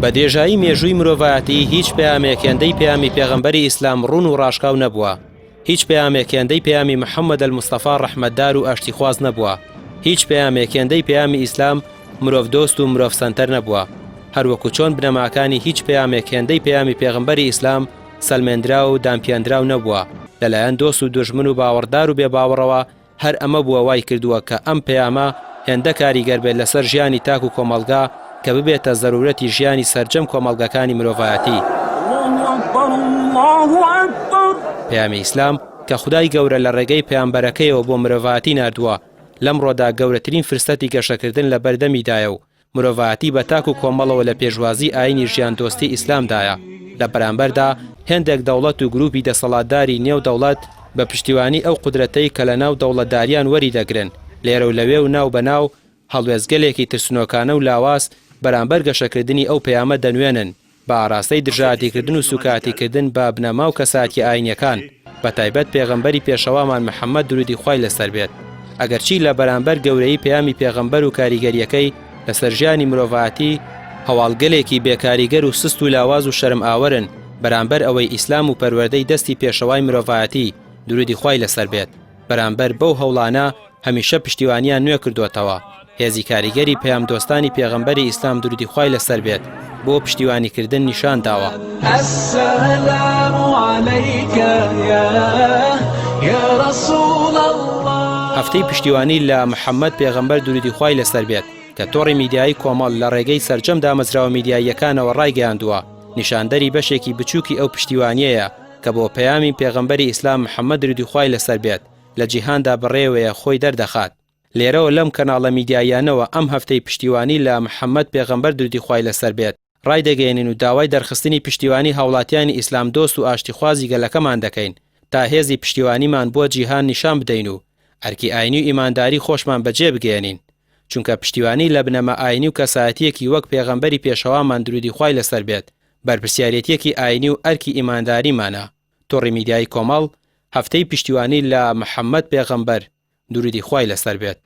بە دێژایی مێژووی مرۆڤایەتی هیچ پەیامێکێندەی پەیامی پێغەمبەری ئیسلام ڕوون و ڕاشکاو نەبووە. هیچ پەیامێکێندەی پەیامی محەممەد المستەفا ڕەحمەتدار و ئاشتیخواز نەبووە. هیچ پەیامێکێندەی پەیامی ئیسلام مرۆڤ دۆست و مرۆڤ سەنتەر نەبووە. هەروەکو چۆن بنەماکانی هیچ پەیامێکێندەی پەیامی پێغەمبەری ئیسلام سەلمێنرا و دامپیاندراو نەبووە. لەلایەن دۆست و دوژمن و باوەڕدار و بێباوەڕەوە هەر ئەمە بووە وای کردووە کە ئەم پەیامە هێندە کاریگەر بێت لەسەر ژیانی تاک و کۆمەڵگا کە ببێتە زەرورەتی ژیانی سەرجەم کۆمەڵگەکانی مرۆڤایەتی. پەیامی ئیسلام کە خودای گەورە لە ڕێگەی پەیامبەرەکەیەوە بۆ مرۆڤایەتی ناردووە لەمڕۆدا گەورەترین فرسەتی گەشەکردن لە بەردەمیدایە و مرۆڤایەتی بە تاک و کۆمەڵەوە لە پێشوازی ئاینی ژیان دۆستی ئیسلامدایە. لە بەرامبەردا هێندێک دەوڵەت و گروپی دەسەڵاتداری نێو دەوڵەت بە پشتیوانی ئەو قودرەتەی کە لە ناو دەوڵەتداریان وەری دەگرن لێرە و لەوێ و ناو بەناو هەڵوێزگەلێکی ترسنۆکانە و لاواز بەرامبەر گەشەکردنی ئەو پەیامە دەنوێنن بە ئاراستەی دژاتیکردن و سوکاتیکردن بە بنەما و کەساتی ئاینیەکان بە تایبەت پێغەمبەری پێشەوامان محەممەد درودی خوای لەسەر بێت. ئەگەرچی لە بەرامبەر گەورەی پەیامی پێغەمبەر و کاریگەریەکەی لەسەر ژیانی مرۆڤایەتی هەواڵگەلێکی بێکاریگەر و سست و لاواز و شەرم ئاوەرن بەرامبەر ئەوەی ئیسلام و پەروەردەی دەستی پێشەوای مرۆڤایەتی درودی خوای لەسەر بێت. بەرامبەر بەو هەوڵانە هەمیشە پشتیوانیان نوێ کردوتەوە. هێزی کاریگەری پەیام دۆستانی پێغەمبەری ئیسلام درودی خوای لەسەر بێت بۆ پشتیوانیکردن نیشان داوە. السلام علیک یا رسول الله. هەفتەی پشتیوانی لە محەممەد پێغەمبەر درودی خوای لەسەر بێت کە تۆڕی میدیایی کۆمەڵ لە ڕێگەی سەرجەم دامەزراوە میدیاییەکانەوە ڕایگەیاندووە نیشاندەری بەشێکی بچووکی ئەو پشتیوانیەیە کە بۆ پەیامی پێغەمبەری ئیسلام محەممەد درودی خوای لەسەر بێت لە جیهاندا بڕێوەیە خۆی دەردەخات. لێرەوە لەم کەناڵە میدیاییانەوە ئەم هەفتەی پشتیوانی لە محەممەد پێغەمبەر درودی خوای لەسەر بێت ڕایدەگەێنین و داوای دەرخستنی پشتیوانی هاوڵاتیانی ئیسلام دۆست و ئاشتیخوازی گەلەکەمان دەکەین تا هێزی پشتیوانیمان بۆ جیهان نیشان بدەین و ئەرکی ئاینی و ئیمانداری خۆشمان بەجێ بگەێنین. چونکە پشتیوانی لە بنەمە ئاینی و کەسایەتیەکی وەک پێغەمبەری پێشەوامان درودی خوای لەسەر بێت بەرپرسیارەتیەکی ئاینی و ئەرکی ئیمانداریمانە. تۆڕی میدیایی کۆمەڵ هەفتەی پشتیوانی لە محەممەد پێغەمبەر درودی خوای لەسەر بێت.